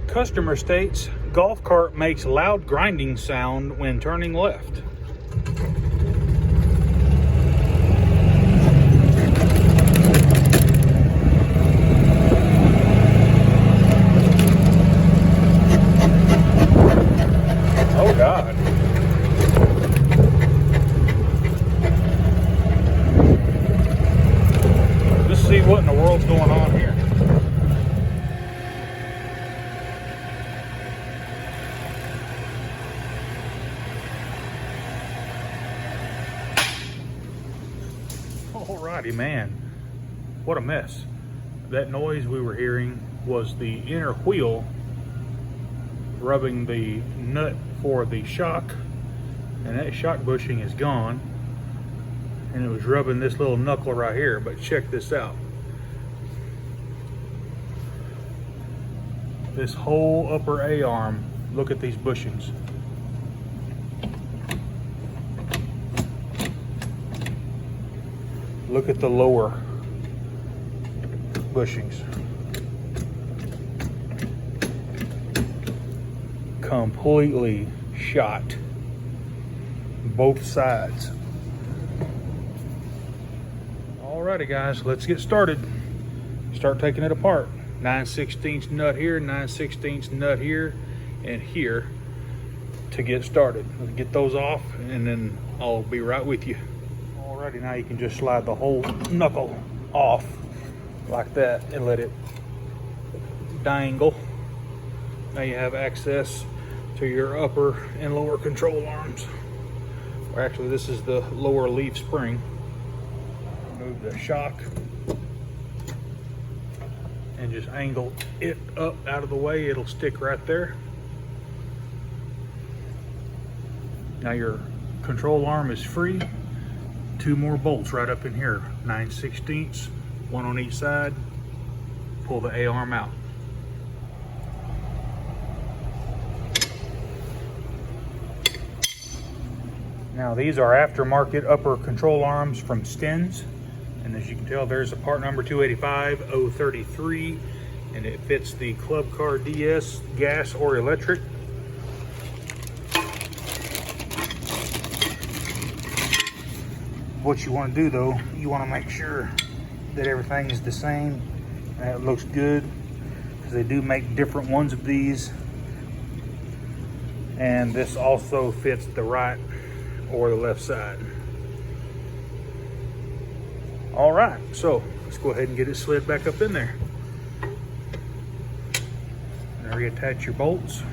Customer states golf cart makes loud grinding sound when turning left. Oh God. Let's see what in the world's going on here. Alrighty, man, what a mess. That noise we were hearing was the inner wheel rubbing the nut for the shock, and that shock bushing is gone, and it was rubbing this little knuckle right here. But check this out. This whole upper A-arm, look at these bushings. Look at the lower bushings. Completely shot. Both sides. Alrighty guys, let's get started. Start taking it apart. 9/16 nut here, 9/16 nut here, and here to get started. We'll get those off and then I'll be right with you. Alrighty, now you can just slide the whole knuckle off like that and let it dangle. Now you have access to your upper and lower control arms. Or actually, this is the lower leaf spring. Remove the shock and just angle it up out of the way. It'll stick right there. Now your control arm is free. Two more bolts right up in here, 9/16, one on each side. Pull the A-arm out. Now these are aftermarket upper control arms from Stens, and as you can tell, there's a part number 285033, and it fits the Club Car DS gas or electric. What you want to do though, you want to make sure that everything is the same and it looks good, because they do make different ones of these, and this also fits the right or the left side. All right, so let's go ahead and get it slid back up in there and reattach your bolts.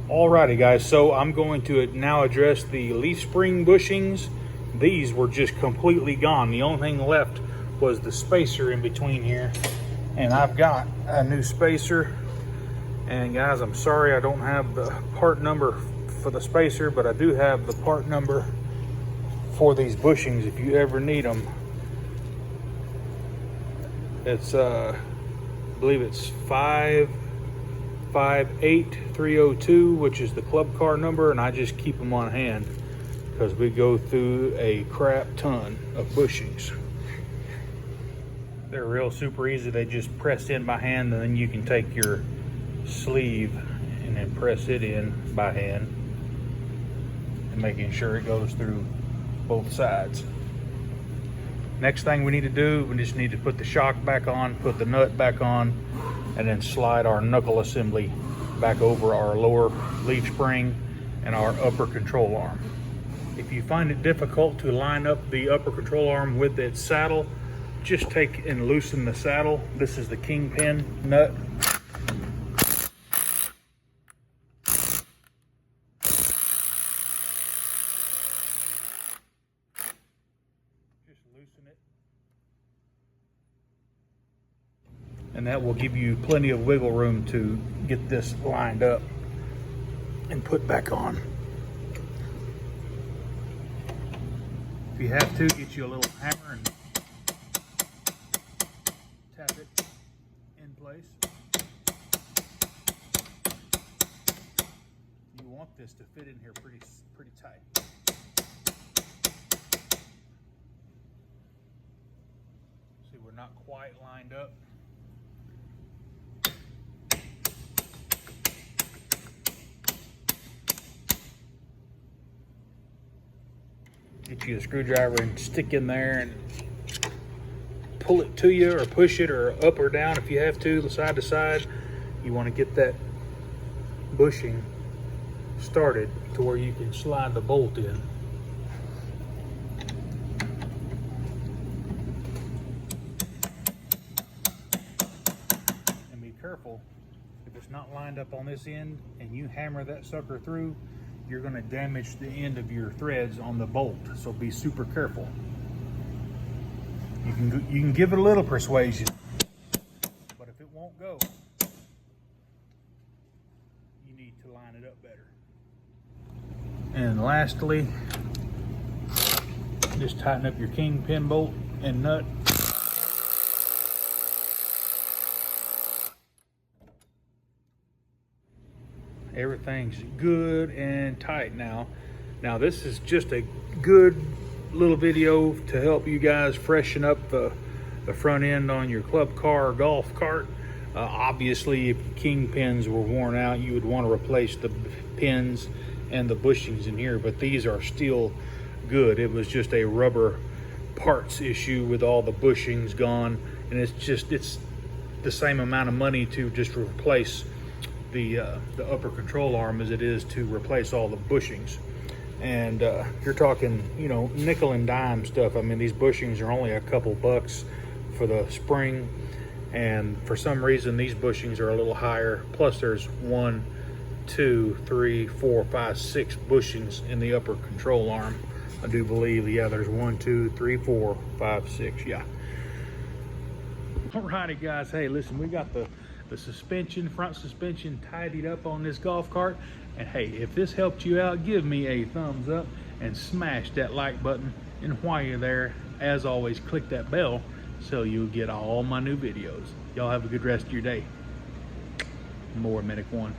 Alrighty guys, so I'm going to now address the leaf spring bushings. These were just completely gone. The only thing left was the spacer in between here, and I've got a new spacer. And guys, I'm sorry I don't have the part number for the spacer, but I do have the part number for these bushings if you ever need them. It's I believe it's 558302, which is the club car number, and I just keep them on hand because we go through a crap ton of bushings. They're real super easy. They just press in by hand, and then you can take your sleeve and then press it in by hand, and making sure it goes through both sides. Next thing we need to do, we just need to put the shock back on, put the nut back on, and then slide our knuckle assembly back over our lower leaf spring and our upper control arm. If you find it difficult to line up the upper control arm with its saddle, just take and loosen the saddle. This is the kingpin nut. Just loosen it. And that will give you plenty of wiggle room to get this lined up and put back on. If you have to, get you a little hammer and tap it in place. You want this to fit in here pretty tight. See, we're not quite lined up. get you a screwdriver and stick in there and pull it to you, or push it, or up or down if you have to, side to side. You want to get that bushing started to where you can slide the bolt in. And be careful, if it's not lined up on this end and you hammer that sucker through, you're going to damage the end of your threads on the bolt, so be super careful. You can give it a little persuasion, but if it won't go, you need to line it up better. And lastly, just tighten up your kingpin bolt and nut. Everything's good and tight now. Now this is just a good little video to help you guys freshen up the front end on your club car or golf cart. Obviously, if kingpins were worn out, you would want to replace the pins and the bushings in here, but these are still good. It was just a rubber parts issue with all the bushings gone, and it's the same amount of money to just replace the upper control arm as it is to replace all the bushings. And you're talking, you know, nickel and dime stuff. I mean, these bushings are only a couple bucks for the spring, and for some reason these bushings are a little higher. Plus there's 1, 2, 3, 4, 5, 6 bushings in the upper control arm, I do believe. Yeah, there's 1, 2, 3, 4, 5, 6. Yeah. Alrighty guys, hey listen, we got the suspension, front suspension tidied up on this golf cart. And hey, if this helped you out, give me a thumbs up and smash that like button. And while you're there, as always, click that bell so you'll get all my new videos. Y'all have a good rest of your day. More Medic One.